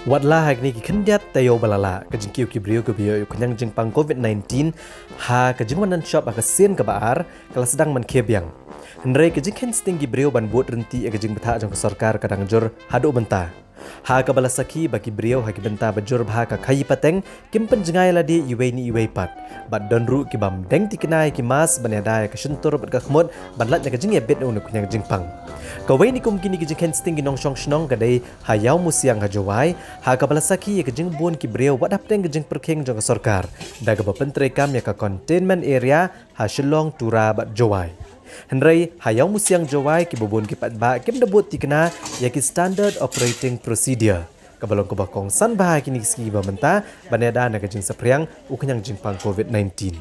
Wadlah hagni ki kendiat tayo balala kajing kiu ki brio kanyang jing pang COVID-19 ha kajing wanan shop aka sen ka baar kala sedang man kebyang. Henry kajing ken sting ki brio ban buat renti kajing betha jang sarkar kadang jor hadu benta. Ha ka balasaki bagi brio ha ki benta bajur bha ka khayi pateng kim penjengai ladi iwe ni iwe pat. Bat donru ki bam deng tiknai ki mas banada ka sentur bat ka khmod banlat na kajing yebet unu kanyang jing pang. Kawai ni kum kini kajing ken sting ginong shong shnong kadai ha Iawmusiang ha Jowai ha ka balasaki kajing bun ki brio wat apteng kajing perkheng jang sarkar. Daga bapentre kam ya ka containment area ha Shillong Tura bat Jowai. Henry ha Iawmusiang Jowai ki bubun ki Paidbah kim debut tikna ya ki standard operating procedure. Kabalong kubakong san bah kini ski ba menta baneda na kajing sapriang ukanyang jingpang COVID-19.